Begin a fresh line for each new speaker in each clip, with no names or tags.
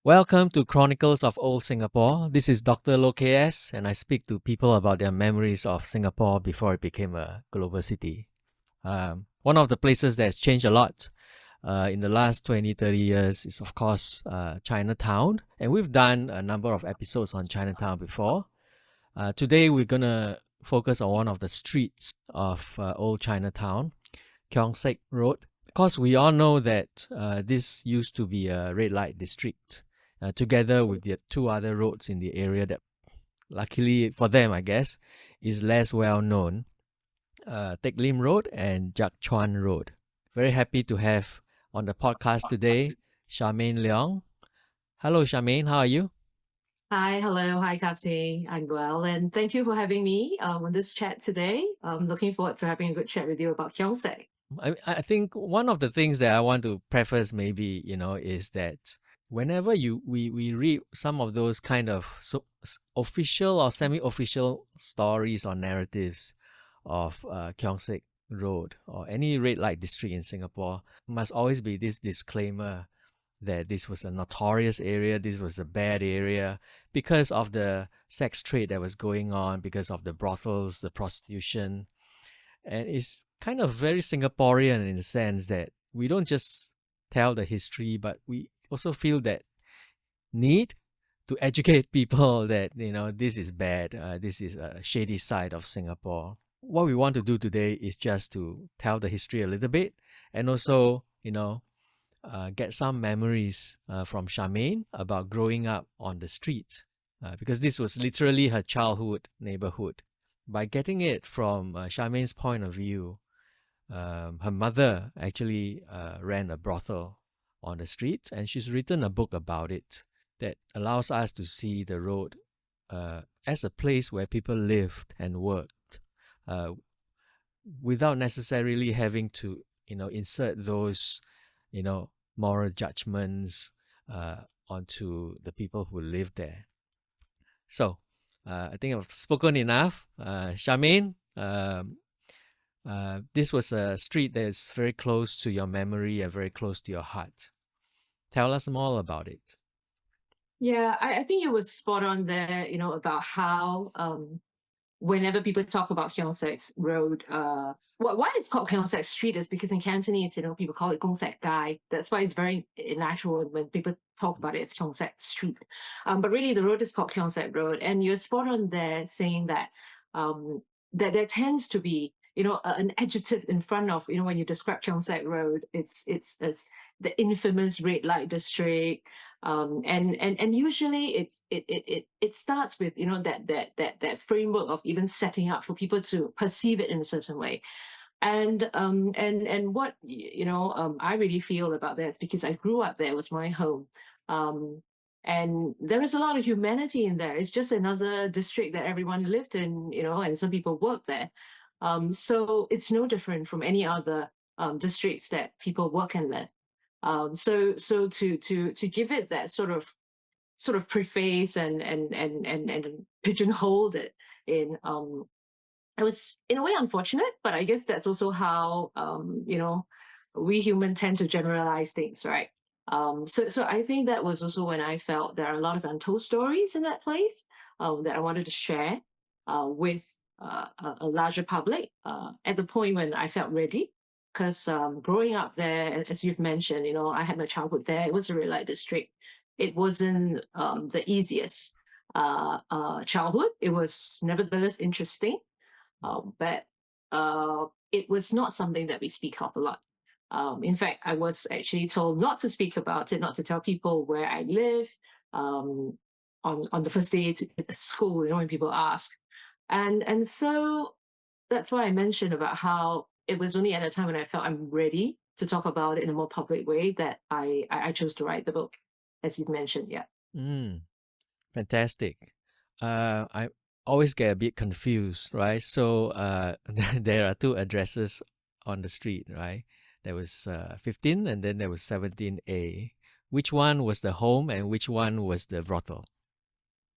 Welcome to Chronicles of Old Singapore. This is Dr Loh KS, and I speak to people about their memories of Singapore before it became a global city. One of the places that's changed a lot in the last 20, 30 years is, of course, Chinatown. And we've done a number of episodes on Chinatown before. Today, we're going to focus on one of the streets of old Chinatown, Keong Saik Road. Of course, we all know that this used to be a red light district. Together with the two other roads in the area that, luckily for them, I guess, is less well known, Teck Lim Road and Jak Chuan Road. Very happy to have on the podcast today Charmaine Leung. Hello, Charmaine. How are you?
Hi, hello. Hi, Cassie. I'm well, and thank you for having me on this chat today. I'm looking forward to having a good chat with you about Keong Saik.
I think one of the things that I want to preface maybe, is that whenever we read some of those kind of official or semi-official stories or narratives of Keong Saik Road or any red light district in Singapore, must always be this disclaimer that this was a notorious area, this was a bad area because of the sex trade that was going on, because of the brothels, the prostitution. And it's kind of very Singaporean in the sense that we don't just tell the history, but we also feel that need to educate people that this is bad, this is a shady side of Singapore. What we want to do today is just to tell the history a little bit, and also get some memories from Charmaine about growing up on the streets, because this was literally her childhood neighborhood. By getting it from Charmaine's point of view, her mother actually ran a brothel on the streets, and she's written a book about it that allows us to see the road as a place where people lived and worked, without necessarily having to, insert those, moral judgments onto the people who live there. So, I think I've spoken enough. Charmaine, this was a street that is very close to your memory and very close to your heart. Tell us more about it.
Yeah, I think it was spot on there, about how whenever people talk about Keong Saik Road, why it's called Keong Saik Street is because in Cantonese, people call it Gong Saik Gai. That's why it's very natural when people talk about it, it's Keong Saik Street. But really, the road is called Keong Saik Road, and you're spot on there saying that that there tends to be, an adjective in front of, when you describe Keong Saik Road, it's the infamous red light district. And usually it starts with that framework of even setting up for people to perceive it in a certain way. And what I really feel about that is because I grew up there, it was my home. And there is a lot of humanity in there. It's just another district that everyone lived in, and some people worked there. So it's no different from any other districts that people work and live. So to give it that sort of preface and pigeonholed it in, it was in a way unfortunate, but I guess that's also how we human tend to generalize things, right? So I think that was also when I felt there are a lot of untold stories in that place that I wanted to share with a larger public at the point when I felt ready. Because growing up there, as you've mentioned, I had my childhood there. It was a red light district. It wasn't the easiest childhood. It was nevertheless interesting, but it was not something that we speak of a lot. In fact, I was actually told not to speak about it, not to tell people where I live on the first day to school, when people ask. And so that's why I mentioned about how it was only at a time when I felt I'm ready to talk about it in a more public way that I chose to write the book, as you've mentioned. Yeah.
Fantastic. I always get a bit confused, right? So there are two addresses on the street, right? There was 15 and then there was 17A. Which one was the home and which one was the brothel?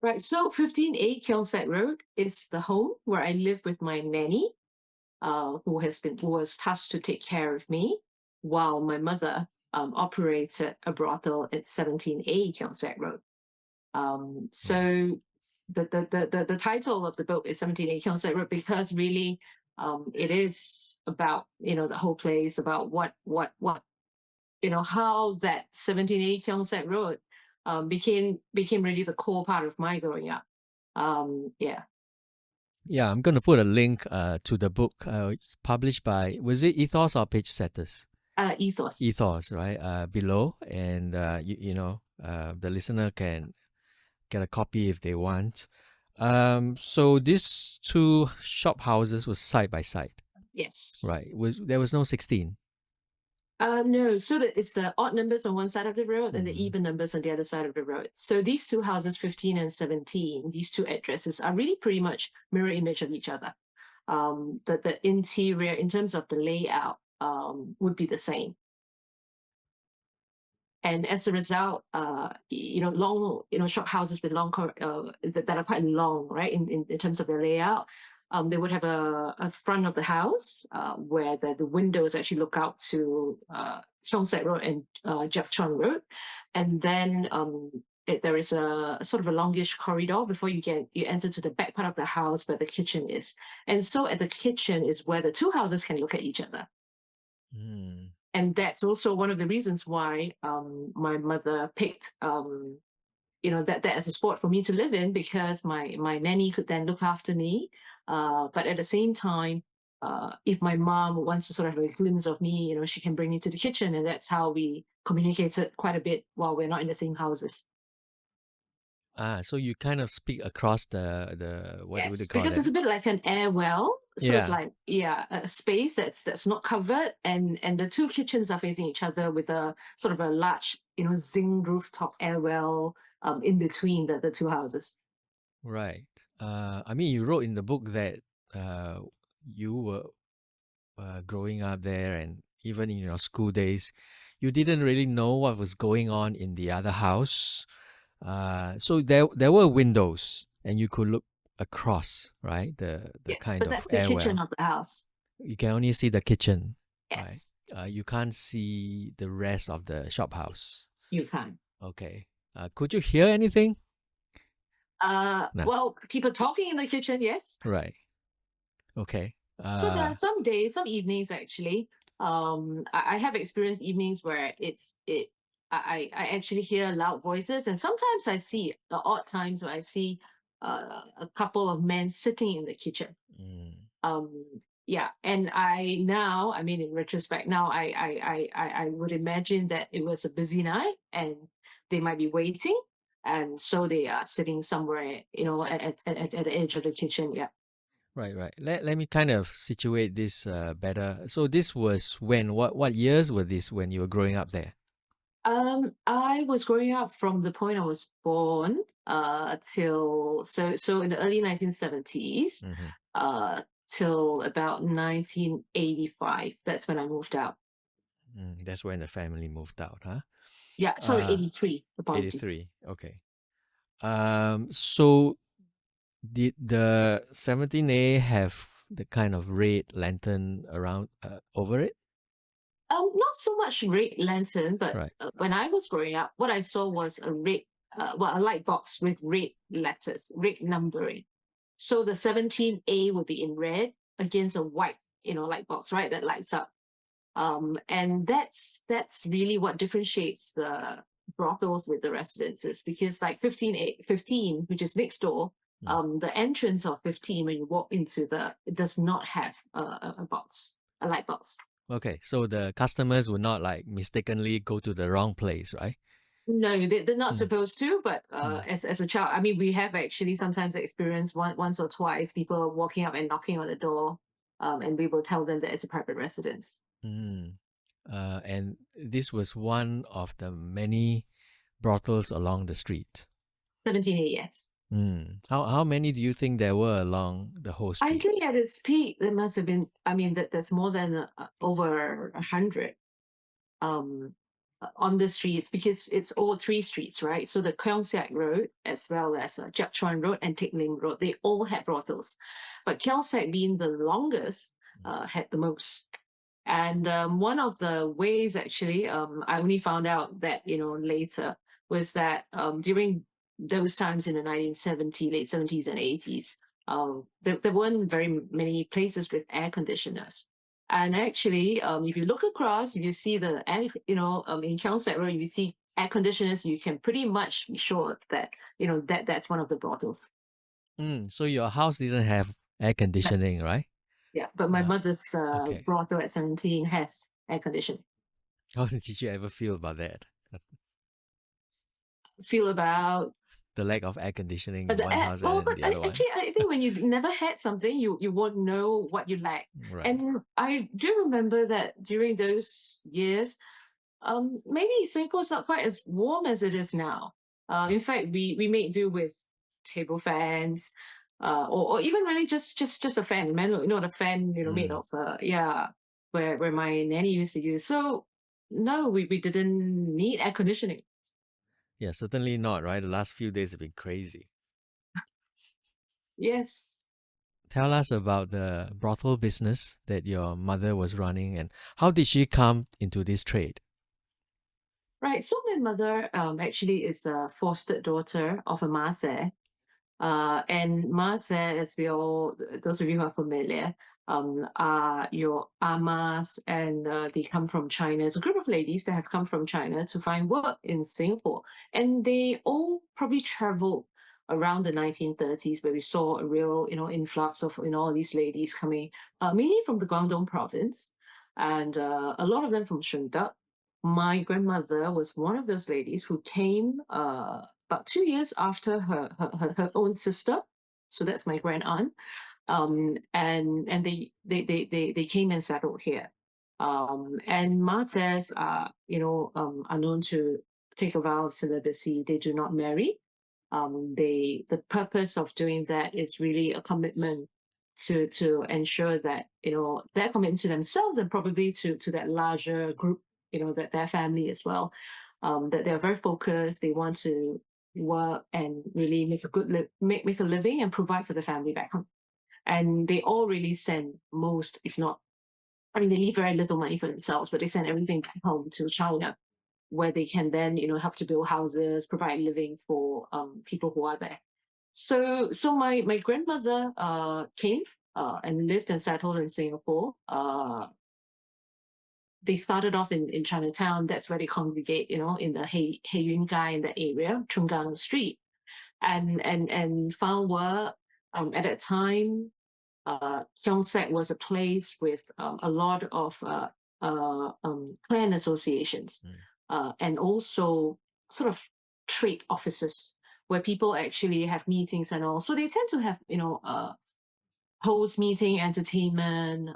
Right. So 15A Keong Saik Road is the home where I live with my nanny, who was tasked to take care of me while my mother operated a brothel at 17A Keong Saik Road.
Mm.
So the title of the book is 17A Keong Saik Road because really it is about the whole place, about what how that 17A Keong Saik Road became really the core part of my growing up. Yeah,
Yeah, I'm going to put a link to the book. It's published by, was it Ethos or Page Setters?
ethos.
Ethos, right? Below. And, the listener can get a copy if they want. So these two shop houses were side by side,
Yes.
right? There was no 16.
No, so it's the odd numbers on one side of the road and the
Mm.
even numbers on the other side of the road. So these two houses, 15 and 17, these two addresses are really pretty much mirror image of each other. The interior, in terms of the layout, would be the same. And as a result, long, shop houses with long, that are quite long, right, in terms of their layout. They would have a front of the house where the windows actually look out to Keong Saik Road and Jiak Chuan Road. And then there is a sort of a longish corridor before you enter to the back part of the house where the kitchen is. And so at the kitchen is where the two houses can look at each other.
Mm.
And that's also one of the reasons why my mother picked that as a spot for me to live in, because my nanny could then look after me, but at the same time, if my mom wants to sort of have a glimpse of me, she can bring me to the kitchen, and that's how we communicated quite a bit while we're not in the same houses.
So you kind of speak across the what do you
Yes,
call
because
that?
it's a bit like an air well, sort of
Yeah,
like, yeah, a space that's not covered, and the two kitchens are facing each other with a sort of a large, zinc rooftop air well in between the two houses.
right. I mean, you wrote in the book that uh, you were growing up there, and even in your school days, you didn't really know what was going on in the other house. So there were windows, and you could look across, right? The
Yes,
kind
but
of
that's the kitchen
airwell.
of the house.
You can only see the kitchen, right?
Yes,
You can't see the rest of the shop house.
you can.
Okay. Could you hear anything? No.
Well, people talking in the kitchen, yes.
Right. Okay.
So there are some days, some evenings actually. I have experienced evenings where I actually hear loud voices, and sometimes I see the odd times where I see a couple of men sitting in the kitchen.
mm,
Um, yeah, and I mean, in retrospect, now I would imagine that it was a busy night, and they might be waiting, and so they are sitting somewhere, at the edge of the kitchen. Yeah.
right, right. Let me kind of situate this better. So this was when? What years were this when you were growing up there?
I was growing up from the point I was born, till so in the early 1970s,
Hmm.
till about 1985. That's when I moved out.
That's when the family moved out, huh?
Yeah, sorry,
Uh,
83. Apologies.
83. Okay. So did the 17A have the kind of red lantern around over it?
Not so much red lantern, but
Right.
when I was growing up, what I saw was a light box with red letters, red numbering. So the 17A would be in red against a white, light box, right? That lights up. And that's really what differentiates the brothels with the residences, because like 15, which is next door,
Mm.
the entrance of 15 when you walk into it does not have a box, a light box.
Okay, so the customers would not like mistakenly go to the wrong place, right?
No, they're not
Mm.
supposed to, but
Mm.
as a child, I mean, we have actually sometimes experienced once or twice people walking up and knocking on the door, and we will tell them that it's a private residence.
Mm. And this was one of the many brothels along the street.
17A, yes.
How many do you think there were along the whole
I
street?
think at its peak, there must have been, I mean, that's more than over 100 um, on the streets, because it's all three streets, right? So the Keong Saik Road, as well as Jiak Chuan Road and Teck Lim Road, they all had brothels. But Keong Saik, being the longest, had the most. And one of the ways, actually, I only found out that later, was that during those times in the 1970s, late 70s and 80s, there weren't very many places with air conditioners. And actually, if you look across, if you see the air, in Keong Saik Road, if you see air conditioners, you can pretty much be sure that that's one of the brothels.
So your house didn't have air
But
conditioning, right?
yeah, but my
Uh,
mother's
okay.
brothel at 17 has air conditioning.
How did you ever feel about that?
Feel about
The lack of air conditioning
but
in
the
one
app,
house
well,
and
but
the other one?
actually, I think when you never had something, you won't know what you like.
Right.
And I do remember that during those years, maybe Singapore's not quite as warm as it is now. In fact, we made do with table fans, or even really just a fan, manual, the fan, made
Mm.
of yeah, where my nanny used to use. So no, we didn't need air conditioning.
Yeah, certainly not, right? The last few days have been crazy.
Yes.
Tell us about the brothel business that your mother was running and how did she come into this trade?
Right. So my mother actually is a foster daughter of a Mate. And Mate, as we all, those of you who are familiar, are your amas, and they come from China. It's a group of ladies that have come from China to find work in Singapore. And they all probably traveled around the 1930s, where we saw a real, influx of, all these ladies coming, mainly from the Guangdong province, and a lot of them from Shunde. My grandmother was one of those ladies who came about 2 years after her own sister. So that's my grand aunt. And they came and settled here. And Mates are known to take a vow of celibacy. They do not marry. The purpose of doing that is really a commitment to ensure that their commitment to themselves, and probably to that larger group, that their family as well, that they're very focused. They want to work and really make a make a living and provide for the family back home. And they all really send most, if not, I mean, they leave very little money for themselves, but they send everything back home to China, where they can then help to build houses, provide living for people who are there. So my grandmother came and lived and settled in Singapore. They started off in Chinatown. That's where they congregate, in the Hei Yun Gai, in that area, Chung Gang Street, and found work. At that time, Keong Saik was a place with a lot of clan associations,
Mm.
and also sort of trade offices, where people actually have meetings and all. So they tend to have host meeting, entertainment,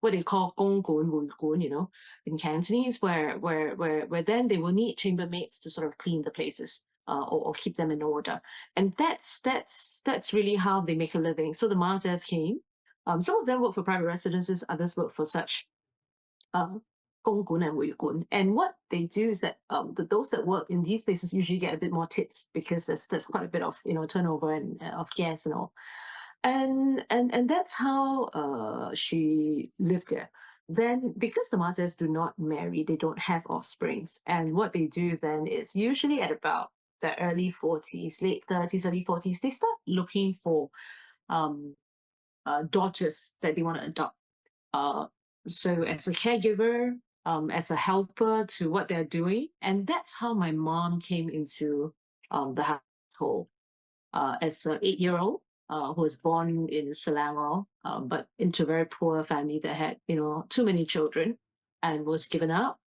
what they call 公馆、文馆, in Cantonese, where then they will need chambermaids to sort of clean the places, or keep them in order. And that's really how they make a living. So the Matas came. Some of them work for private residences, others work for such uh, 公馆 and 旅馆. And what they do is that those that work in these places usually get a bit more tips, because there's quite a bit of turnover and of guests and all. And that's how she lived there. Then, because the Matas do not marry, they don't have offsprings, and what they do then is, usually at about the early 40s, late 30s, early 40s, they start looking for um, daughters that they want to adopt. Uh, so as a caregiver, as a helper to what they're doing, and that's how my mom came into the household as an 8-year-old who was born in Selangor, but into a very poor family that had, too many children, and was given up.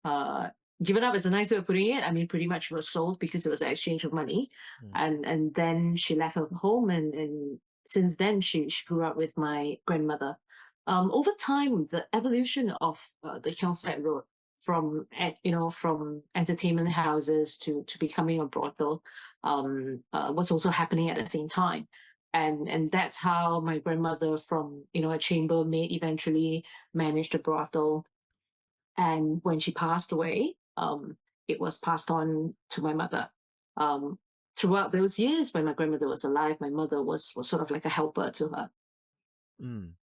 Uh, Given up is a nice way of putting it. I mean, pretty much was sold because it was an exchange of money,
Mm.
and then she left her home, and since then she grew up with my grandmother. Over time, the evolution of the Keong Saik Road, from entertainment houses to becoming a brothel, was also happening at the same time. And that's how my grandmother, from a chambermaid, eventually managed a brothel. And when she passed away, it was passed on to my mother. Um, Throughout those years when my grandmother was alive, my mother was sort of like a helper to her.
Mm.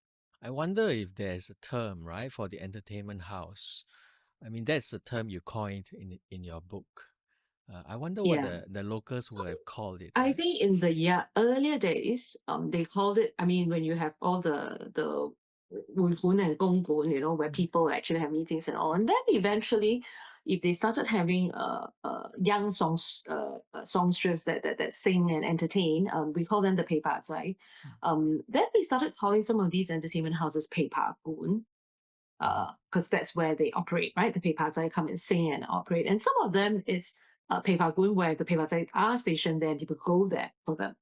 I wonder if there's a term, right, for the entertainment house. I mean, that's the term you coined in your book. I wonder what
Yeah.
the locals would have called it,
I
right?
think in the earlier days, they called it. I mean, when you have all the 回本 and 公本, where
Mm.
people actually have meetings and all, and then eventually, if they started having young songsters that sing and entertain, we call them the 陪跑仔.
Mm.
Then we started calling some of these entertainment houses 陪跑馆,
Mhm.
because that's where they operate, right? The Pei come and sing and operate. And some of them is Pei Gun, where the Pei are stationed there and people go there for them.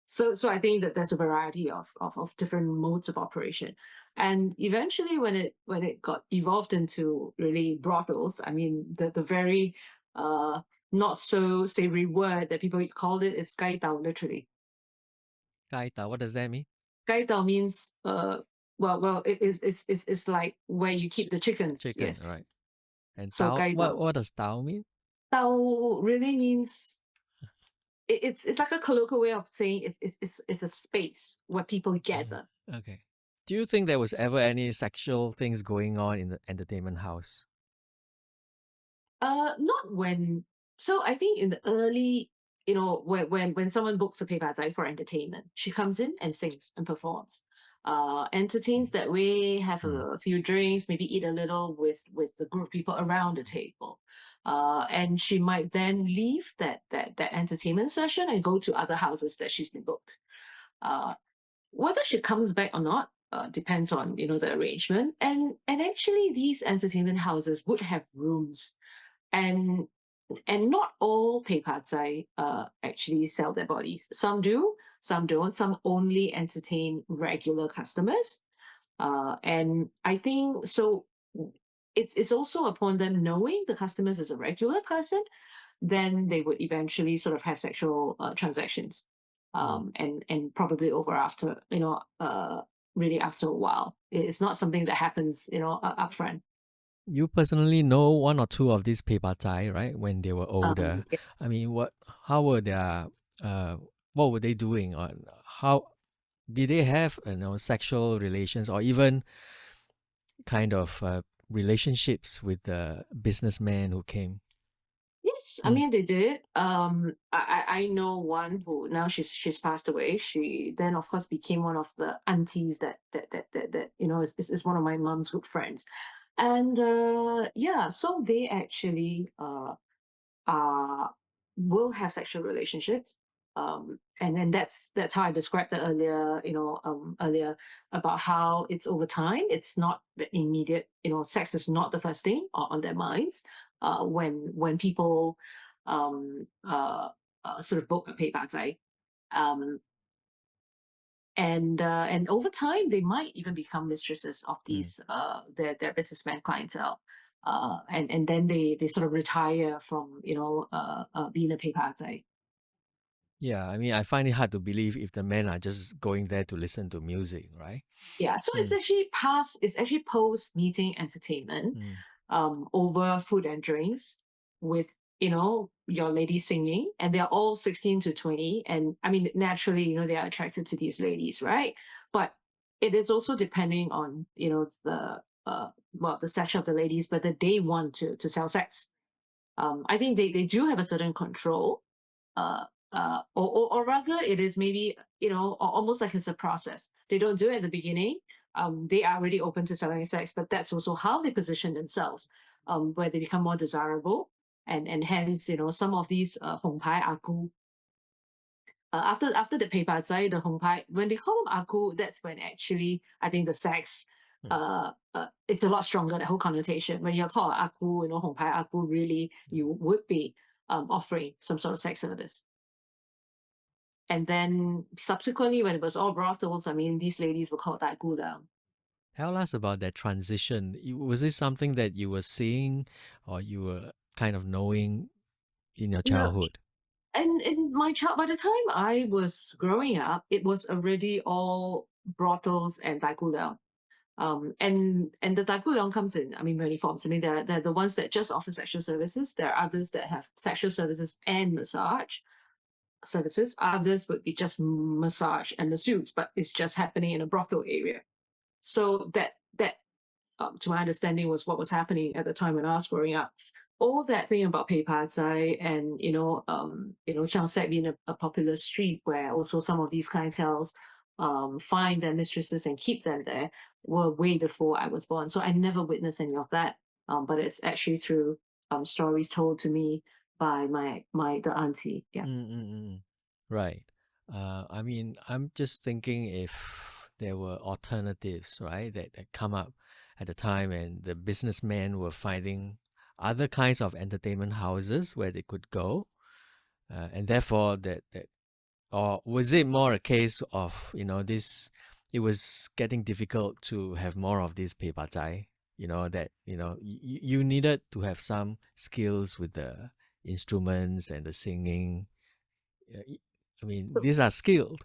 So I think that there's a variety of different modes of operation. And eventually when it got evolved into really brothels, I mean the very not so savory word that people called it is gai dao literally.
Kaita, what does that mean?
Gai dao means it's like where you keep
Ch-
the chickens,
chicken,
yes.
right? And
So
Tao,
gai dao.
what does Tao mean?
Tao really means it's like a colloquial way of saying it's a space where people gather.
Okay. Do you think there was ever any sexual things going on in the entertainment house?
Not when. So I think in the early, when someone books a paper for entertainment, she comes in and sings and performs, entertains that way, have
Mm.
a few drinks, maybe eat a little with the group of people around the table, and she might then leave that entertainment session and go to other houses that she's been booked. Uh, Whether she comes back or not depends on the arrangement. And actually, these entertainment houses would have rooms, and not all 陪跑仔 actually sell their bodies. Some do, some don't. Some only entertain regular customers. And I think so. It's also upon them knowing the customers as a regular person, then they would eventually sort of have sexual transactions,
Mm.
and probably over after really after a while. It's not something that happens upfront.
You personally know one or two of these peibatai, right? When they were older, I
Yes.
mean, how were their, uh, what were they doing, or how did they have, sexual relations, or even kind of relationships with the businessman who came?
Yes, I
Mm.
mean they did. I know one who now she's passed away. She then of course became one of the aunties that is one of my mom's good friends, and yeah, so they actually uh, will have sexual relationships. And then that's how I described it earlier, earlier about how it's over time. It's not the immediate, sex is not the first thing on their minds. When people um, uh, sort of book a paper, um, and over time they might even become mistresses of
Mm.
these their businessman clientele, and then they sort of retire from being a paper.
Yeah, I mean, I find it hard to believe if the men are just going there to listen to music, right?
Yeah, so
Mm.
it's actually post meeting entertainment,
Mm.
over food and drinks with your ladies singing, and they're all 16 to 20, and I mean naturally they are attracted to these ladies, right? But it is also depending on the stature of the ladies, whether they want to sell sex. I think they do have a certain control, uh, or rather, it is maybe almost like it's a process. They don't do it at the beginning. They are already open to selling sex, but that's also how they position themselves, where they become more desirable, and hence some of these Hong Pai Aku. After the paper side, the Hong Pai, when they call them Aku, that's when actually I think the sex
Mm.
it's a lot stronger, the whole connotation. When you're called Aku, Hong Pai Aku, really you would be offering some sort of sex service. And then subsequently, when it was all brothels, I mean, these ladies were called daigula.
Tell us about that transition. Was this something that you were seeing or you were kind of knowing in your
No,
childhood?
and in my child, by the time I was growing up, it was already all brothels and daigula. And the daigula comes in, I mean, many forms. I mean, they're the ones that just offer sexual services. There are others that have sexual services and massage services. Others would be just massage and masseuse, but it's just happening in a brothel area. So that to my understanding, was what was happening at the time when I was growing up. All that thing about Pei Pa Zai and Keong Saik being a popular street where also some of these clientels find their mistresses and keep them there were way before I was born. So I never witnessed any of that. But it's actually through stories told to me by the auntie. Yeah.
Mm-mm-mm. Right. I mean, I'm just thinking if there were alternatives, right, that come up at the time, and the businessmen were finding other kinds of entertainment houses where they could go, and therefore that or was it more a case of, this, it was getting difficult to have more of this pei pa zai, that you needed to have some skills with the instruments and the singing. I mean,
So,
these are skilled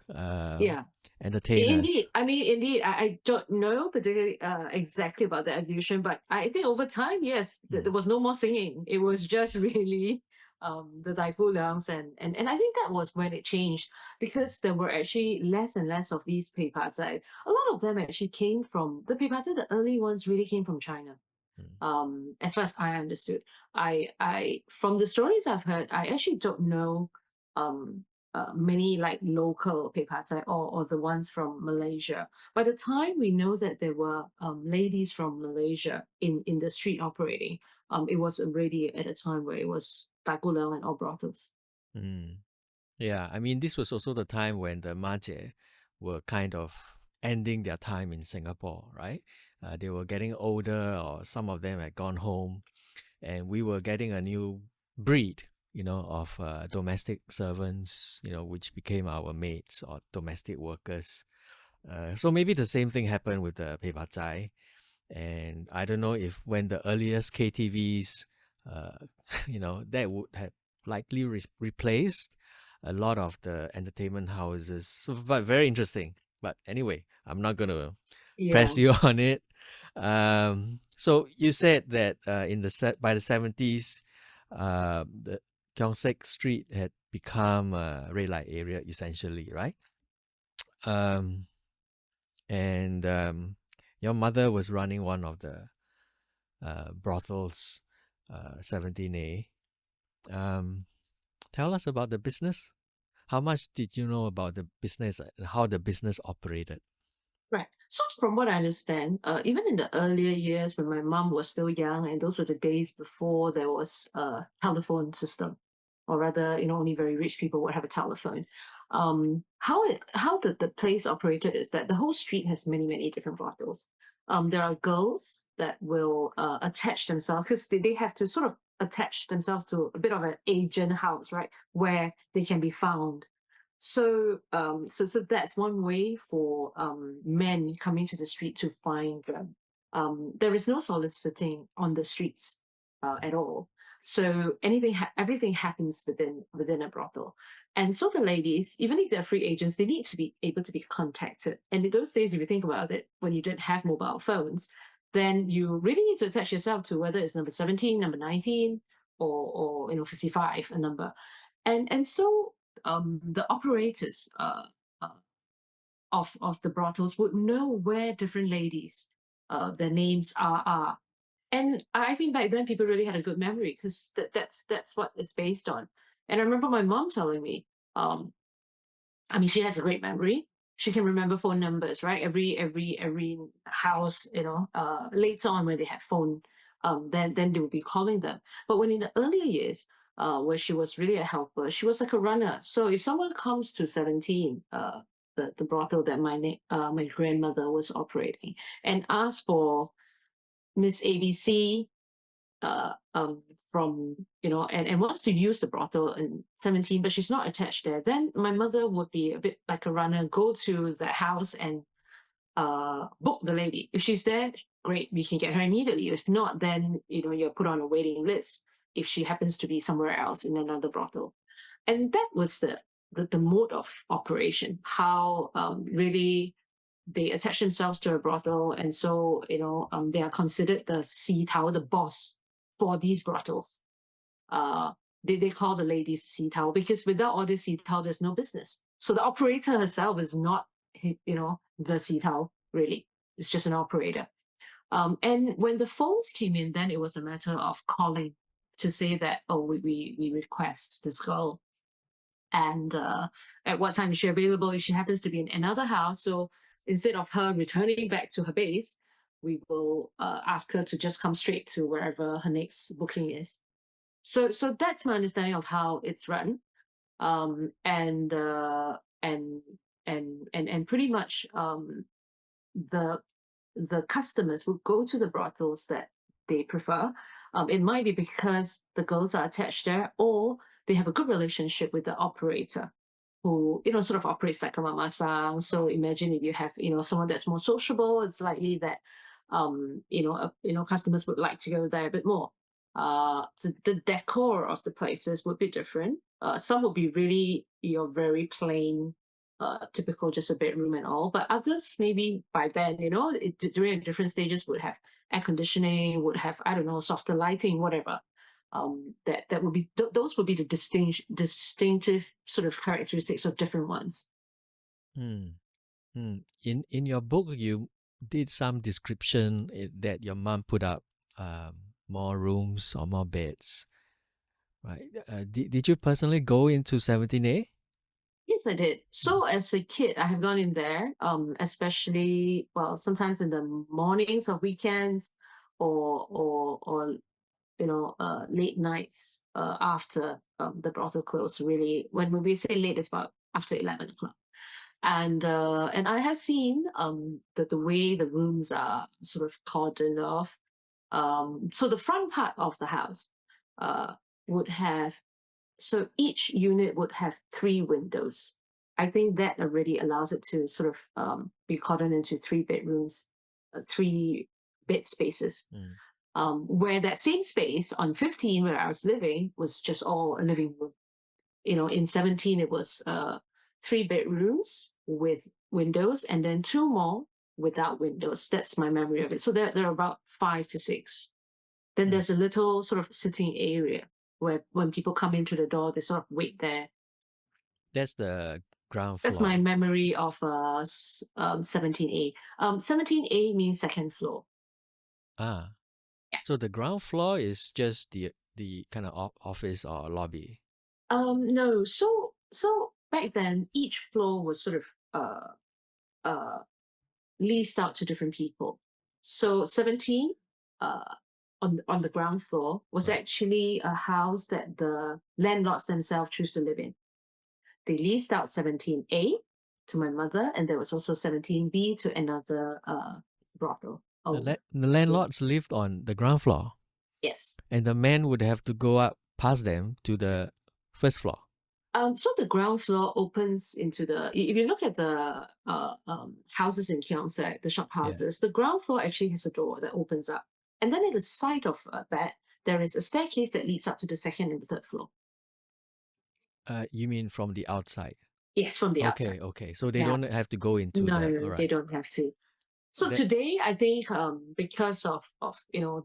yeah.
entertainers.
Indeed. I mean, indeed, I don't know particularly exactly about the evolution, but I think over time, yes, there
Mm,
was no more singing. It was just really the Daifu Liangs, and I think that was when it changed because there were actually less and less of these peipas. A lot of them actually came from the peipas. The early ones really came from China,
mm,
as far as I understood. I from the stories I've heard, I actually don't know um many like local pepatai or the ones from Malaysia. By the time we know that there were ladies from Malaysia in the street operating, it was already at a time where it was Tagulang and all brothels.
mm. Yeah, I mean, this was also the time when the Maje were kind of ending their time in Singapore, right? They were getting older, or some of them had gone home, and we were getting a new breed, of domestic servants, which became our maids or domestic workers. So maybe the same thing happened with the Pei Pa Zai. And I don't know if when the earliest KTVs, uh, that would have likely replaced a lot of the entertainment houses. So, but very interesting. But anyway, I'm not going to
Yeah.
press you on it. So you said that by the 70s, the Keong Saik Street had become a red light area essentially, right? Um, and your mother was running one of the brothels, 17A. Um, Tell us about the business. How much did you know about the business and how the business operated?
Right. So from what I understand, even in the earlier years when my mom was still young, and those were the days before there was a telephone system, or rather, only very rich people would have a telephone. How the place operated is that the whole street has many different brothels. There are girls that will attach themselves because they have to sort of attach themselves to a bit of an agent house, right, where they can be found. So that's one way for men coming to the street to find them. There is no soliciting on the streets at all. So everything happens within a brothel. And so the ladies, even if they're free agents, they need to be able to be contacted. And in those days, if you think about it, when you didn't have mobile phones, then you really need to attach yourself to whether it's number 17, number 19, or 55, a number. And so the operators uh, of the brothels would know where different ladies their names are. And I think back then people really had a good memory because that's what it's based on. And I remember my mom telling me, um, I mean, she has a great memory. She can remember phone numbers, right? Every house, later on when they had phone, then they would be calling them. But when in the earlier years, where she was really a helper, she was like a runner. So if someone comes to 17, the brothel that my grandmother was operating, and asks for Miss ABC, from and wants to use the brothel in 17, but she's not attached there, then my mother would be a bit like a runner, go to the house and book the lady. If she's there, great, we can get her immediately. If not, then you're put on a waiting list if she happens to be somewhere else in another brothel. And that was the mode of operation, how really they attach themselves to a brothel, and so they are considered the sea towel, the boss for these brothels. uh they call the ladies sea towel because without all this sea towel there's no business. So the operator herself is not the sea towel really. It's just an operator. And when the phones came in, then it was a matter of calling to say that, oh, we request this girl, and at what time is she available. If she happens to be in another house, so instead of her returning back to her base, we will ask her to just come straight to wherever her next booking is. So that's my understanding of how it's run. um, and uh, and and pretty much the the customers will go to the brothels that they prefer. It might be because the girls are attached there, or they have a good relationship with the operator, who sort of operates like a mama sang. So imagine if you have someone that's more sociable, it's likely that customers would like to go there a bit more. The decor of the places would be different. Some would be really very plain, typical, just a bedroom and all. But others, maybe by then, during different stages, would have air conditioning, would have, I don't know, softer lighting, whatever. That would be those would be the distinctive sort of characteristics of different ones.
Mm. In your book, you did some description that your mom put up more rooms or more beds, right? Did you personally go into 17A?
Yes, I did. So as a kid, I have gone in there, especially, well, sometimes in the mornings of weekends, or late nights after the brothel closed. Really, when we say late, it's about after 11 o'clock. And I have seen the way the rooms are sort of cordoned off. So the front part of the house uh, would have, so each unit would have 3 windows. I think that already allows it to sort of be cordoned into 3 bedrooms, 3 bed spaces.
Mm.
Where that same space on 15, where I was living, was just all a living room. In 17, it was 3 bedrooms with windows, and then 2 more without windows. That's my memory of it. So there are about 5 to 6. Then
Mm.
there's a little sort of sitting area where when people come into the door, they sort of wait there.
That's the ground
That's my
floor.
memory of 17A. 17A means second floor.
Ah,
Yeah.
so the ground floor is just the kind of office or lobby.
No. So back then, each floor was sort of uh, leased out to different people. So 17, uh, on the ground floor, was
Right.
actually a house that the landlords themselves choose to live in. They leased out 17A to my mother, and there was also 17B to another brothel owner.
The
Yeah.
landlords lived on the ground floor,
Yes.
and the men would have to go up past them to the first floor.
So the ground floor opens into the. If you look at the houses in Keong Saik, the shop
Yeah.
houses, the ground floor actually has a door that opens up, and then at the side of that, there is a staircase that leads up to the second and the third floor.
You mean from the outside?
Yes, from the outside.
Okay, okay. So they
Yeah.
don't have to go into
No, no,
that.
no,
All
they
right.
don't have to. So
That
today, I think because of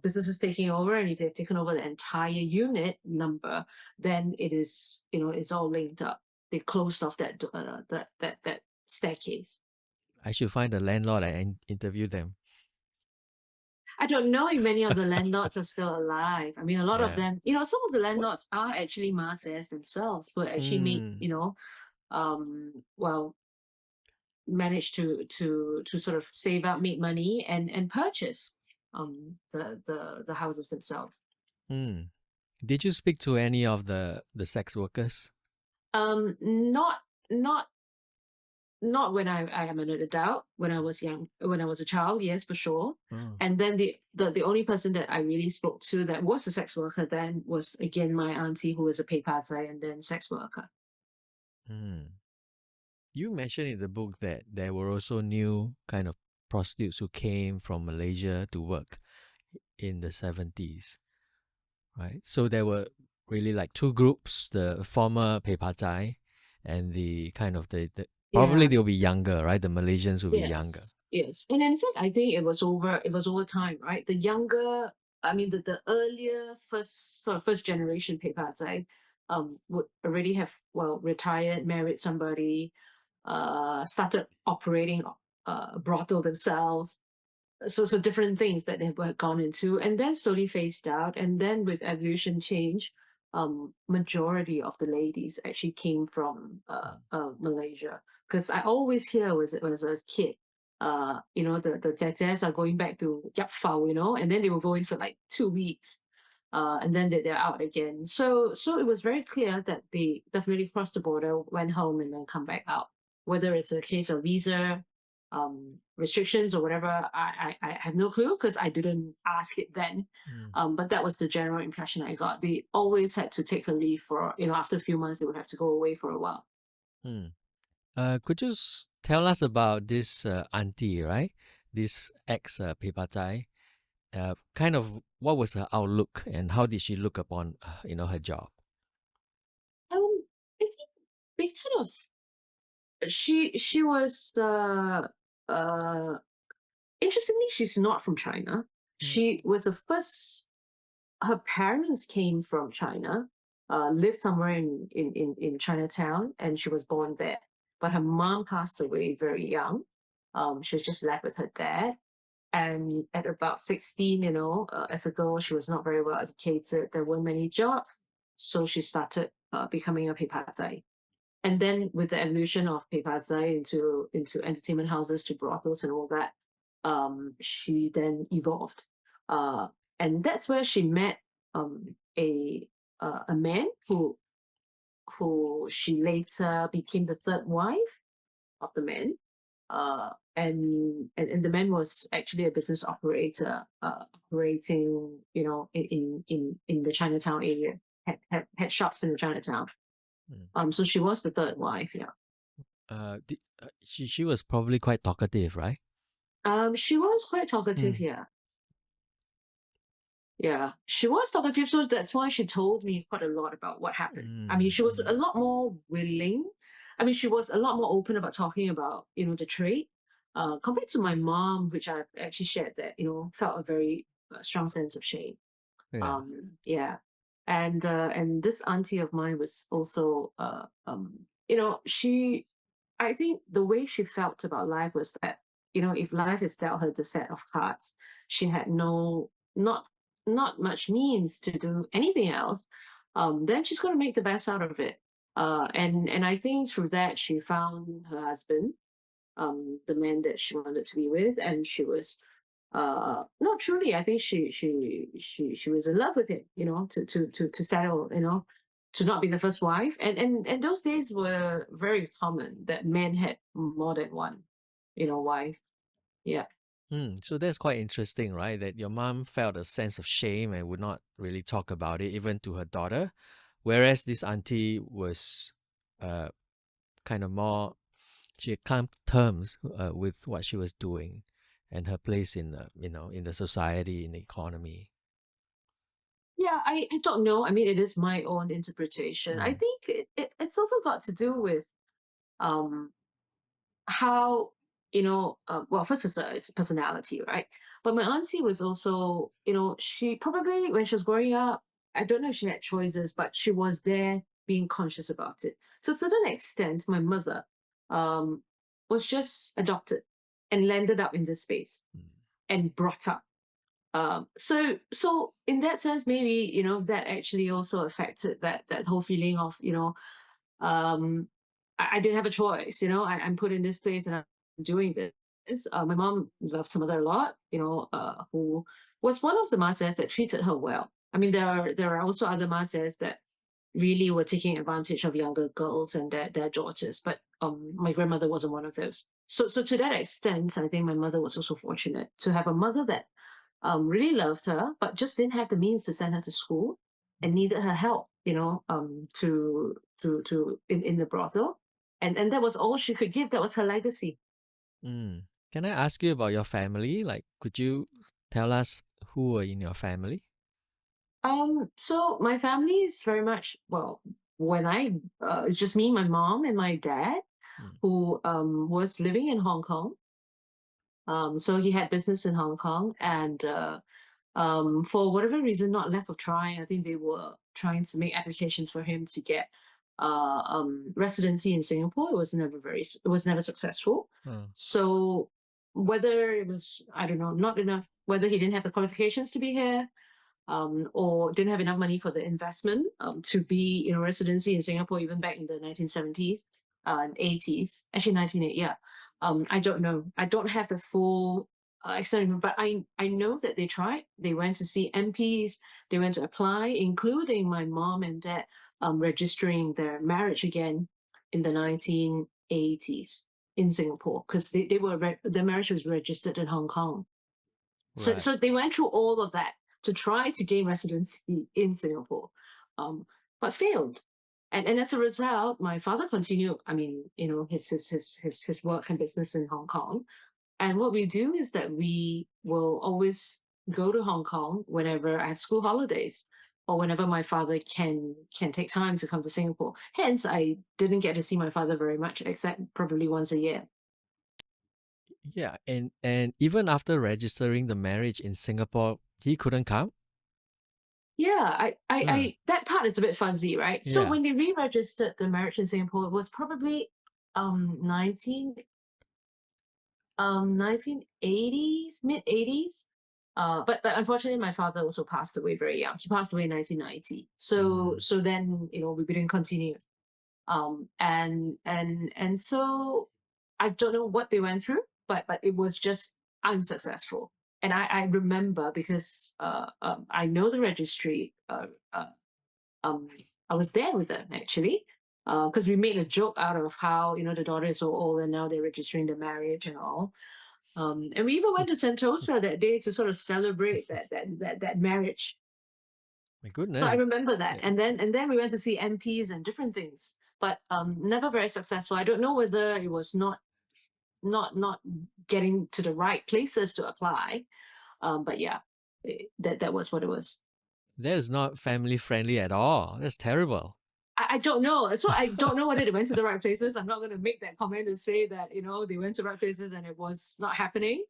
businesses taking over, and if they've taken over the entire unit number, then it is it's all linked up. They closed off that staircase.
I should find the landlord and interview them.
I don't know if many of the landlords are still alive. I mean, a lot of
Yeah.
them, some of the landlords are actually Martes themselves, who actually made,
Mm.
well, managed to sort of save up, make money, and purchase the houses themselves.
Mm. Did you speak to any of the sex workers?
Not not not when I am an adult. When I was young, when I was a child, yes, for sure.
Oh.
And then the only person that I really spoke to that was a sex worker then was again my auntie, who was a paypazai and then sex worker.
Mm. You mentioned in the book that there were also new kind of prostitutes who came from Malaysia to work in the 70s, right? So there were really like two groups, the former Pepazai and the kind of the probably
Yeah.
they'll be younger, right? The Malaysians will be younger.
Yes. Yes. And in fact, I think it was over time, right? The younger, I mean, the earlier first generation paypazai would already have, well, retired, married somebody, started operating a brothel themselves. so different things that they've gone into, and then slowly phased out, and then with evolution change, majority of the ladies actually came from
Mm,
Malaysia, because I always hear was as a kid, the tetes are going back to Yap Fao, and then they will go in for like 2 weeks, and then they're out again. So it was very clear that they definitely crossed the border, went home, and then come back out. Whether it's a case of visa restrictions or whatever, I have no clue because I didn't ask it then.
mm,
But that was the general impression I got. They always had to take a leave for, after a few months, they would have to go away for a while.
mm. Could you tell us about this auntie, right? This ex Pepatai. Kind of what was her outlook and how did she look upon, her job?
I think they kind of, she was, uh, interestingly, she's not from China.
Mm,
She was the first, her parents came from China, lived somewhere in Chinatown, and she was born there. But her mom passed away very young. She was just left with her dad. And at about 16, as a girl, she was not very well educated. There weren't many jobs. So she started becoming a pepazai. And then with the evolution of pepazai into entertainment houses to brothels and all that, she then evolved. Uh, and that's where she met a man who she later became the third wife of the man. And the man was actually a business operator, operating, in the Chinatown area, had shops in the Chinatown.
mm.
So she was the third wife, yeah.
She was probably quite talkative, right?
She was quite talkative,
Mm,
yeah. Yeah, she was talkative, so that's why she told me quite a lot about what happened. I mean,
mm,
she was a lot more willing. I mean, she was a lot more open about talking about, the trade, compared to my mom, which I've actually shared that, felt a very strong sense of shame.
yeah.
Yeah. And this auntie of mine was also, she, I think the way she felt about life was that, if life is dealt her the set of cards, she had not not much means to do anything else. Then she's going to make the best out of it. And I think through that she found her husband, the man that she wanted to be with, and she was, not truly, I think she was in love with him, to settle, to not be the first wife. And those days were very common that men had more than one, wife. Yeah.
So that's quite interesting, right? That your mom felt a sense of shame and would not really talk about it, even to her daughter, whereas this auntie was uh, kind of more. She had come to terms with what she was doing and her place in in the society, in the economy.
Yeah, I don't know. I mean, it is my own interpretation. I
Mm,
think it's also got to do with, um how, well, first it's personality, right? But my auntie was also, she probably, when she was growing up, I don't know if she had choices, but she was there being conscious about it. To a certain extent, my mother, um was just adopted and landed up in this space
mm,
and brought up. So in that sense, maybe, that actually also affected that whole feeling of, um, I didn't have a choice. I'm put in this place and I'm doing this. My mom loved her mother a lot, who was one of the mates that treated her well. I mean, there are also other mates that really were taking advantage of younger girls and their daughters, but my grandmother wasn't one of those. So to that extent, I think my mother was also fortunate to have a mother that really loved her, but just didn't have the means to send her to school and needed her help, in the brothel. And that was all she could give. That was her legacy.
mm. Can I ask you about your family? Like, could you tell us who were in your family?
So my family is very much, well, when it's just me, my mom, and my dad,
Mm,
who was living in Hong Kong. So he had business in Hong Kong, and for whatever reason, not left of trying. I think they were trying to make applications for him to get residency in Singapore. It was never successful.
oh,
So whether it was, I don't know, not enough, whether he didn't have the qualifications to be here, or didn't have enough money for the investment to be in a residency in Singapore, even back in the 1970s and 80s, actually 1980, yeah. I don't know. I don't have the full extent, but I know that they tried. They went to see MPs, they went to apply, including my mom and dad registering their marriage again in the 1980s in Singapore, because they were their marriage was registered in Hong Kong. So,
Right.
so they went through all of that to try to gain residency in Singapore, but failed. And as a result, my father continued. I mean, his work and business in Hong Kong. And what we do is that we will always go to Hong Kong whenever I have school holidays, or whenever my father can take time to come to Singapore. Hence, I didn't get to see my father very much, except probably once a year.
Yeah, and even after registering the marriage in Singapore, he couldn't come.
Yeah,
Huh.
that part is a bit fuzzy, right? So
Yeah.
when they re-registered the marriage in Singapore, it was probably 19 1980s, mid 80s. But unfortunately, my father also passed away very young. He passed away in 1990. So
Mm.
so then we didn't continue. And so I don't know what they went through, but it was just unsuccessful. And I remember, because I know the registry. Uh, um, I was there with them actually, because we made a joke out of how the daughter is so old and now they're registering the marriage and all. And we even went to Sentosa that day to sort of celebrate that marriage.
My
So I
goodness.
remember that,
Yeah.
and then we went to see MPs and different things, but never very successful. I don't know whether it was not getting to the right places to apply. But yeah, that was what it was.
That is not family friendly at all. That's terrible.
I don't know. So I don't know whether they went to the right places. I'm not going to make that comment and say that they went to the right places and it was not happening.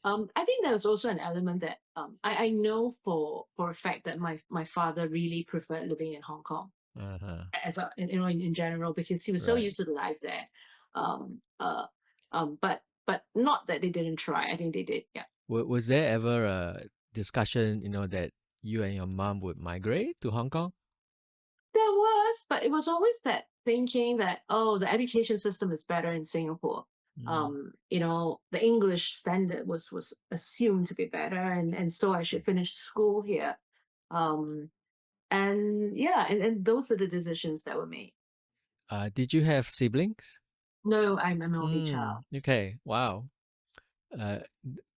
I think there was also an element that I know for a fact that my father really preferred living in Hong Kong,
Uh-huh.
as in general, because he was so
Right.
used to the life there. Um, uh, but not that they didn't try. I think they did. Yeah.
Was there ever a discussion, that you and your mom would migrate to Hong Kong?
There was, but it was always that thinking that, oh, the education system is better in Singapore.
Mm.
The English standard was assumed to be better, and so I should finish school here. Um, and yeah, and those were the decisions that were made.
Did you have siblings?
No, I'm an only child.
Okay. Wow.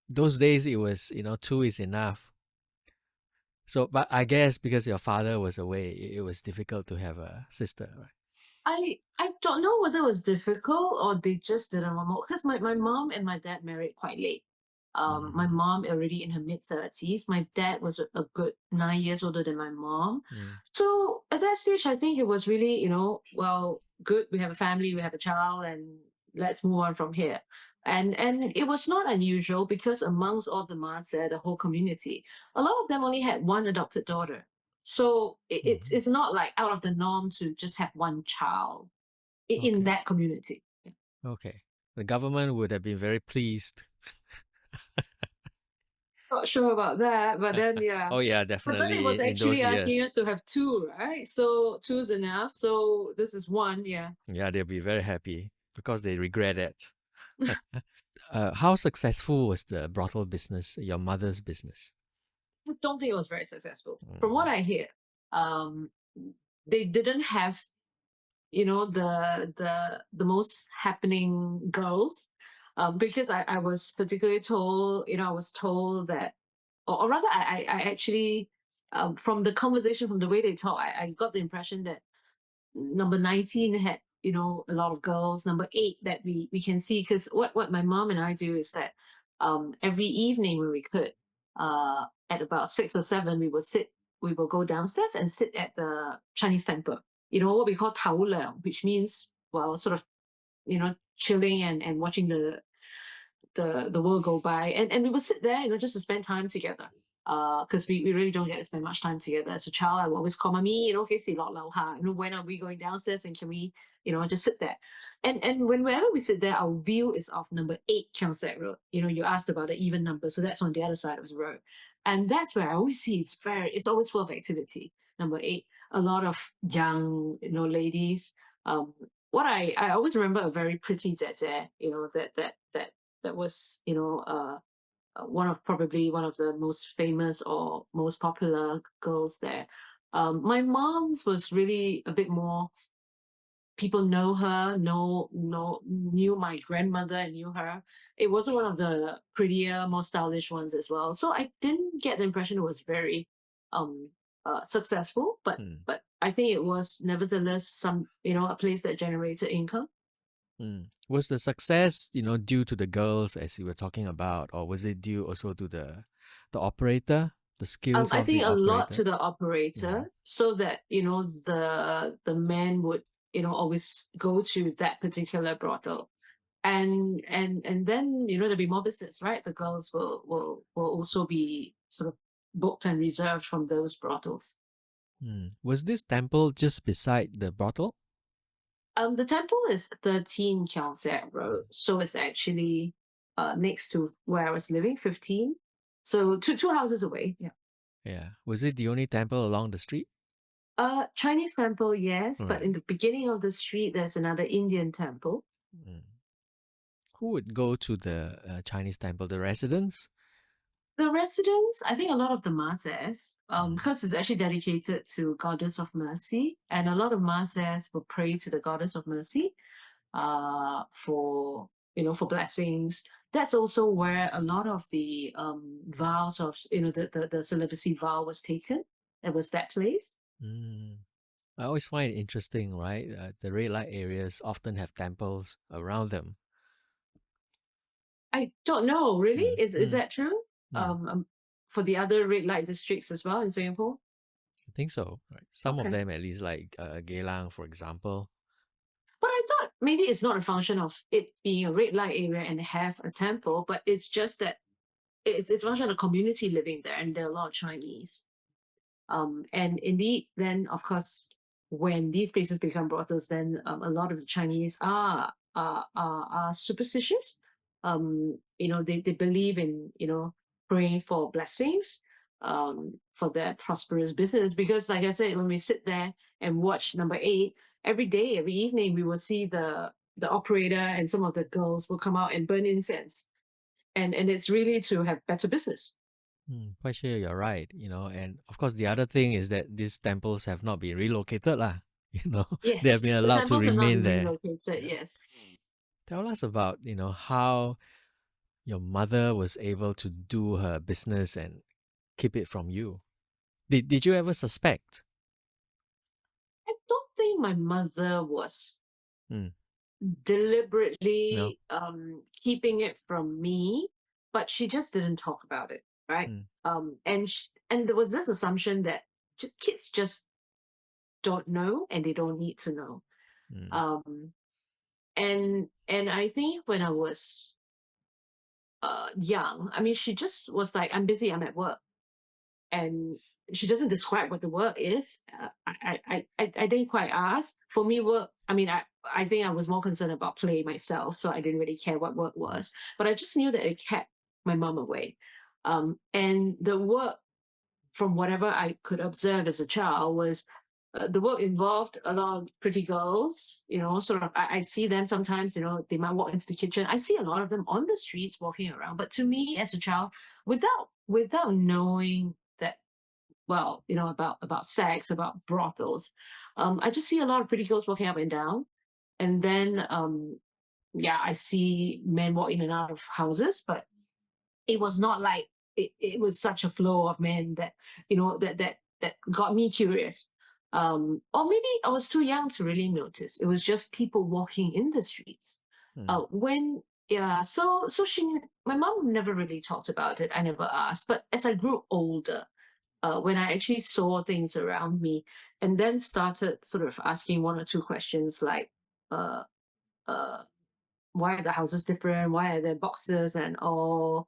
Those days it was, two is enough. So, but I guess because your father was away, it was difficult to have a sister, right?
I don't know whether it was difficult or they just didn't want more, because my mom and my dad married quite late. My
Mm.
mom already in her mid 30s. My dad was a good 9 years older than my mom.
Mm.
So at that stage, I think it was really, well, good. We have a family, we have a child, and let's move on from here. And it was not unusual, because amongst all the Ma's there, the whole community, a lot of them only had one adopted daughter. So
Mhm.
it's not like out of the norm to just have one child in
Okay.
that community. Yeah.
Okay. The government would have been very pleased.
Not sure about that, but then yeah.
Oh yeah,
But it was
definitely in
actually
those
asking
years.
us to have two, right? So two's enough. So this is one, yeah.
Yeah, they'll be very happy because they regret it. How successful was the brothel business, your mother's business?
I don't think it was very successful. From what
Mm.
I hear, um, they didn't have, the most happening girls, because I was particularly told, I was told that, or rather, I actually, from the conversation, from the way they talk, I got the impression that number 19 had a lot of girls. Number 8 that we can see, because what my mom and I do is that every evening when we could, at about 6 or 7, we will go downstairs and sit at the Chinese temple, what we call tao leung, which means, well, sort of, chilling and watching the world go by, and we would sit there, just to spend time together. Because we really don't get to spend much time together. As a child, I would always call mommy, okay, see lot lao ha. When are we going downstairs, and can we just sit there. And whenever we sit there, our view is of number 8 Keong Saik Road. You asked about the even number, so that's on the other side of the road. And that's where I always see it's always full of activity. Number 8, a lot of young, ladies. What I always remember a very pretty Zeze, that was, probably one of the most famous or most popular girls there. My mom's was really a bit more, people know her, knew my grandmother and knew her. It wasn't one of the prettier, more stylish ones as well. So I didn't get the impression it was very um successful, but
Mm.
I think it was nevertheless a place that generated income.
Mm. Was the success, due to the girls as you were talking about, or was it due also to the operator, the skills
I
of
think
the
a lot
operator?
to the
Mm.
operator, so that the men would always go to that particular brothel, and then there'll be more business, right? The girls will also be sort of booked and reserved from those brothels.
Mm. Was this temple just beside the brothel?
The temple is 13 Keong Saik Road, so it's actually next to where I was living, 15. So two houses away. Yeah.
Yeah. Was it the only temple along the street?
Chinese temple, yes, but
Right.
in the beginning of the street, there's another Indian temple.
Mm. Who would go to the Chinese temple? The residents?
The residents, I think a lot of the mazes,
Mm.
because it's actually dedicated to Goddess of Mercy, and a lot of mazes will pray to the Goddess of Mercy, for for blessings. That's also where a lot of the vows of the celibacy vow was taken. It was that place.
Mm. I always find it interesting, right? The red light areas often have temples around them.
I don't know, really.
Mm.
Is
Mm.
that true?
Mm.
For the other red light districts as well in Singapore?
I think so. Right. Some of
Okay.
them, at least, like Geylang, for example.
But I thought maybe it's not a function of it being a red light area and have a temple, but it's just that it's a function of the community living there, and there are a lot of Chinese. And indeed, then of course, when these places become brothels, then a lot of the Chinese are superstitious. They believe in praying for blessings, for their prosperous business. Because, like I said, when we sit there and watch number 8 every day, every evening, we will see the operator and some of the girls will come out and burn incense, and it's really to have better business.
Quite sure you're right, and of course the other thing is that these temples have not been relocated lah. They have been
Yes, the
allowed to
temples have not
remain
been
there.
relocated.
Yeah.
Yes.
Tell us about, how your mother was able to do her business and keep it from you. Did you ever suspect?
I don't think my mother was
Mm. No.
deliberately keeping it from me, but she just didn't talk about it, right?
Mm.
And there was this assumption that just kids just don't know and they don't need to know.
Mm.
Um, and I think when I was young, I mean, she just was like, "I'm busy, I'm at work," and she doesn't describe what the work is. I didn't quite ask. For me, work. I mean, I think I was more concerned about play myself, so I didn't really care what work was. But I just knew that it kept my mom away. And the work, from whatever I could observe as a child, was the work involved a lot of pretty girls. Sort of. I see them sometimes. They might walk into the kitchen. I see a lot of them on the streets walking around. But to me, as a child, without knowing that well, about sex, about brothels. I just see a lot of pretty girls walking up and down, and then yeah, I see men walk in and out of houses, but it was not like it was such a flow of men that that got me curious. Or maybe I was too young to really notice. It was just people walking in the streets.
Mm.
When yeah, so my mom never really talked about it. I never asked, but as I grew older, when I actually saw things around me, and then started sort of asking one or two questions like, uh, uh, why are the houses different? Why are there boxes and all,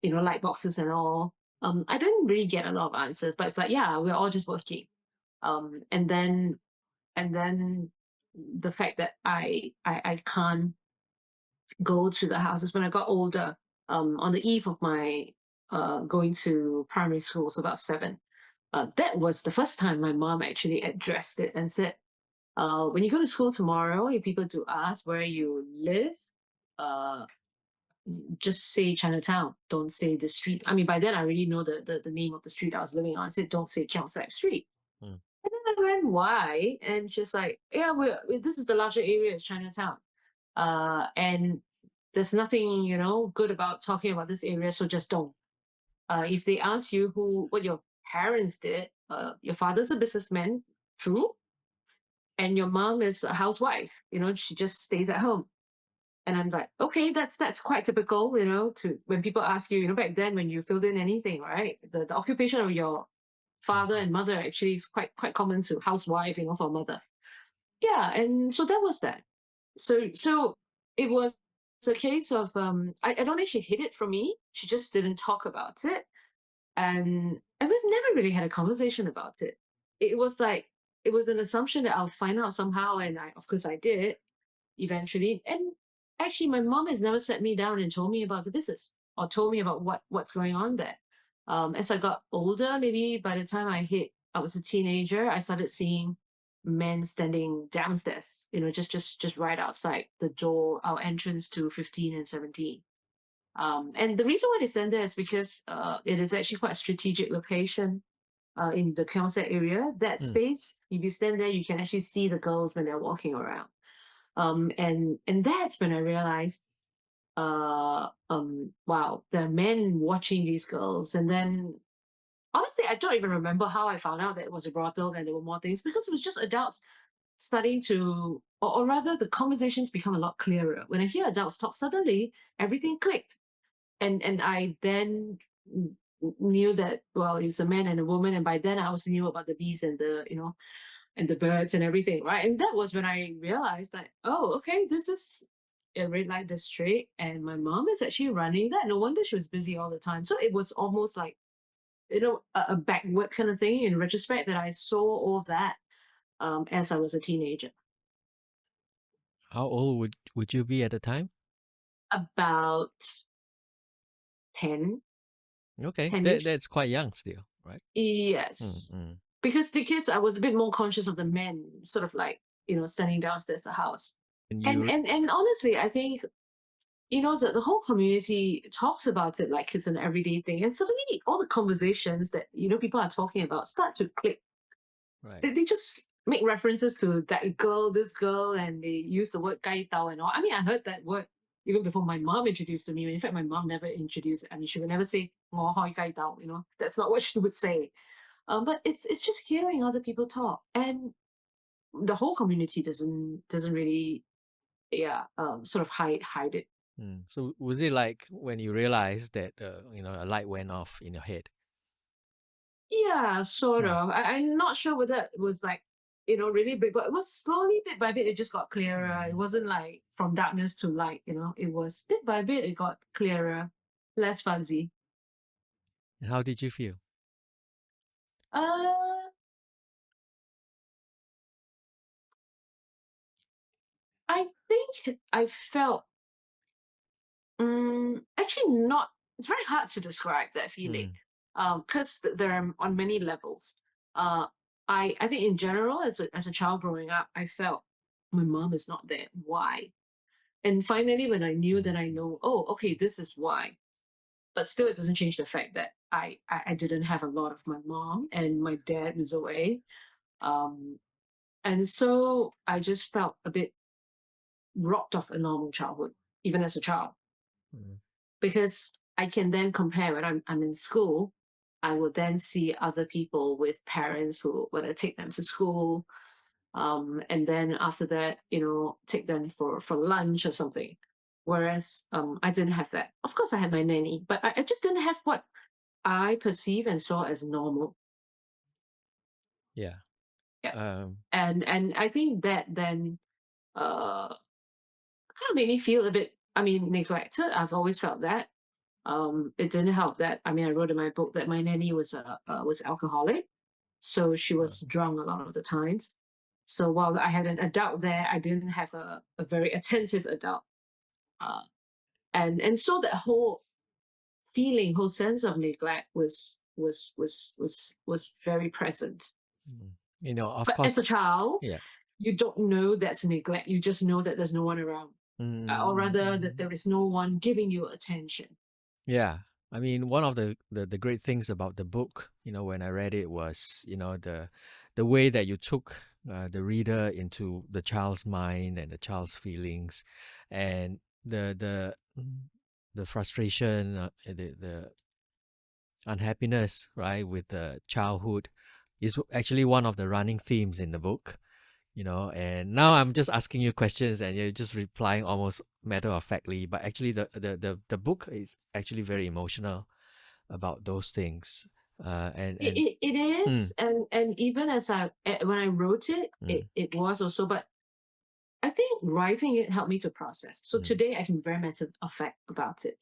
light boxes and all? I didn't really get a lot of answers, but it's like, yeah, we're all just working. And then the fact that I can't go to the houses when I got older. On the eve of my going to primary school, so about seven, that was the first time my mom actually addressed it and said, when you go to school tomorrow, if people do ask where you live, uh, just say Chinatown. Don't say the street. I mean, by then I already know the name of the street I was living on. I said, don't say Keong Saik Street.
Mm.
And then I went, why? And she's like, yeah, this is the larger area, it's Chinatown. And there's nothing, good about talking about this area, so just don't. If they ask you what your parents did, your father's a businessman, true, and your mom is a housewife. She just stays at home. And I'm like, okay, that's quite typical, to when people ask you, back then when you filled in anything, right? The occupation of your father
Mhm.
and mother actually is quite common to housewife, for mother. Yeah, and so that was that. So it was a case of I don't think she hid it from me. She just didn't talk about it. And we've never really had a conversation about it. It was like it was an assumption that I'll find out somehow, and I of course I did eventually. And actually, my mom has never sat me down and told me about the business or told me about what's going on there. As I got older, maybe by the time I was a teenager, I started seeing men standing downstairs, just right outside the door, our entrance to 15 and 17. And the reason why they stand there is because it is actually quite a strategic location in the Keong Saik area. That
Mm.
space, if you stand there, you can actually see the girls when they're walking around. And that's when I realized, wow, there are men watching these girls. And then honestly, I don't even remember how I found out that it was a brothel and there were more things, because it was just adults starting to, or rather, the conversations become a lot clearer. When I hear adults talk, suddenly everything clicked. And I then knew that, well, it's a man and a woman. And by then I also knew about the bees and the birds and everything, right? And that was when I realized that, oh, okay, this is a red light district, and my mom is actually running that. No wonder she was busy all the time. So it was almost like, a backward kind of thing in retrospect, that I saw all of that as I was a teenager.
How old would you be at the time?
About 10,
Okay,
10-ish.
that's quite young still, right?
Yes.
Mm.
Because I was a bit more conscious of the men sort of like, standing downstairs the house.
And
And
you,
and and honestly, I think, the whole community talks about it like it's an everyday thing. And suddenly all the conversations that, people are talking about start to click.
right?
They just make references to that girl, this girl, and they use the word gai dao and all. I mean, I heard that word even before my mom introduced to me. In fact, my mom never introduced it. I mean, she would never say "ngo hoi gai dao," That's not what she would say. But it's just hearing other people talk, and the whole community doesn't really, yeah, sort of hide it.
So was it like when you realized that a light went off in your head?
Yeah, sort
Mm.
of. I'm not sure whether it was like, really big, but it was slowly, bit by bit, it just got clearer. It
Mm.
wasn't like from darkness to light, it was bit by bit, it got clearer, less fuzzy.
And how did you feel?
Uh, I think I felt, actually not, it's very hard to describe that feeling,
Mm.
because there are on many levels. Uh, I think in general, as a child growing up, I felt my mom is not there. Why? And finally, when I knew that I
Mm.
know, oh, okay, this is why. But still, it doesn't change the fact that I didn't have a lot of my mom, and my dad was away. Um, and so I just felt a bit rocked off a normal childhood, even as a child,
Mm.
because I can then compare when I'm in school. I would then see other people with parents who want to take them to school, and then after that, take them for lunch or something. Whereas I didn't have that. Of course, I had my nanny, but I just didn't have what I perceive and saw as normal.
Yeah.
Yeah,
Um.
and I think that then kind of made me feel a bit. I mean, neglected. I've always felt that. It didn't help that. I mean, I wrote in my book that my nanny was alcoholic, so she
uh,
was drunk a lot of the times. So while I had an adult there, I didn't have a very attentive adult. Uh, and so that whole feeling, whole sense of neglect was very present.
Mm. You know, of
But as
course,
a child,
yeah.
you don't know that's neglect. You just know that there's no one around, or rather that
Mm,
there is no one giving you attention.
yeah. I mean, one of the great things about the book, you know, when I read it was, you know, the way that you took the reader into the child's mind and the child's feelings, and the frustration, the unhappiness, right, with the childhood is actually one of the running themes in the book, you know. And now I'm just asking you questions and you're just replying almost matter of factly, but actually the book is actually very emotional about those things. And
It
mm,
is, and even as when I wrote it,
mm,
it was also, but I think writing it helped me to process. So
mm,
today I can be very matter of fact about it.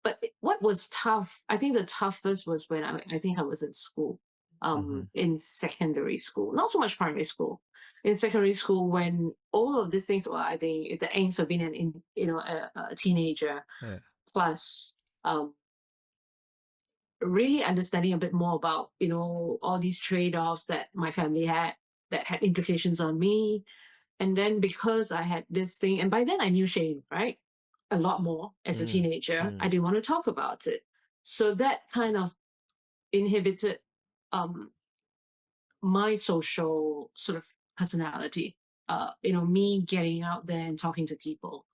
But what was tough, I think the toughest was when I think I was in school,
mm-hmm,
in secondary school, not so much primary school. In secondary school, when all of these things, well, I think the angst of being a teenager,
yeah,
plus really understanding a bit more about all these trade-offs that my family had that had implications on me. And then because I had this thing, and by then I knew shame, right? A lot more as a
mm,
teenager. I
mm,
didn't want to talk about it. So that kind of inhibited um, my social sort of personality. Me getting out there and talking to people,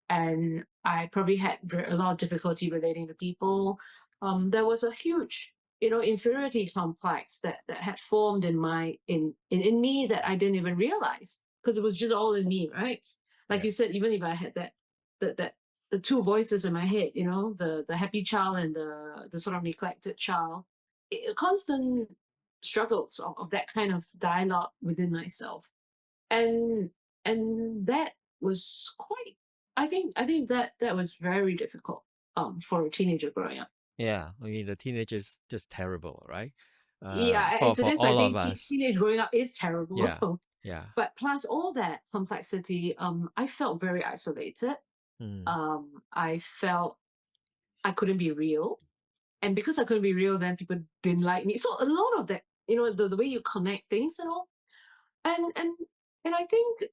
and I probably had a lot of difficulty relating to people. There was a huge, inferiority complex that had formed in me that I didn't even realize because it was just all in me, right? Like
yeah,
you said, even if I had that the two voices in my head, the happy child and the sort of neglected child, constant struggles of that kind of dialogue within myself, and that was quite, I think that was very difficult for a teenager growing up.
yeah. I mean, the teenager's just terrible, right?
Yeah,
For
as it is, I
all of
think
us.
teenage growing up is terrible.
Yeah, yeah.
But plus all that complexity, I felt very isolated.
Mm,
I felt I couldn't be real, and because I couldn't be real, then people didn't like me. So a lot of that, the way you connect things and all, and and and I think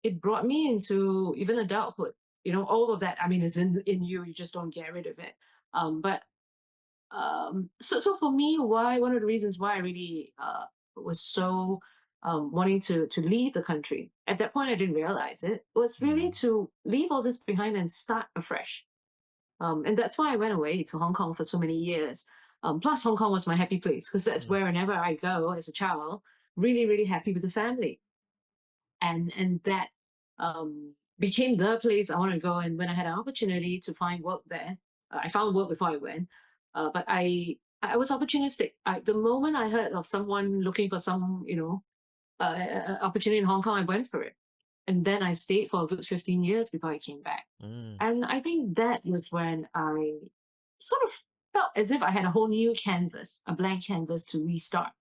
it brought me into even adulthood. All of that. I mean, is in you. You just don't get rid of it. But so for me, why one of the reasons why I really was so wanting to leave the country at that point, I didn't realize it was really
mm,
to leave all this behind and start afresh. And that's why I went away to Hong Kong for so many years. Plus, Hong Kong was my happy place because that's
mm,
where whenever I go as a child, really, really happy with the family, and that became the place I want to go. And when I had an opportunity to find work there, I found work before I went. But I was opportunistic. The moment I heard of someone looking for some opportunity in Hong Kong, I went for it, and then I stayed for a good 15 years before I came back.
mm,
And I think that was when I sort of felt as if I had a whole new canvas, a blank canvas to restart.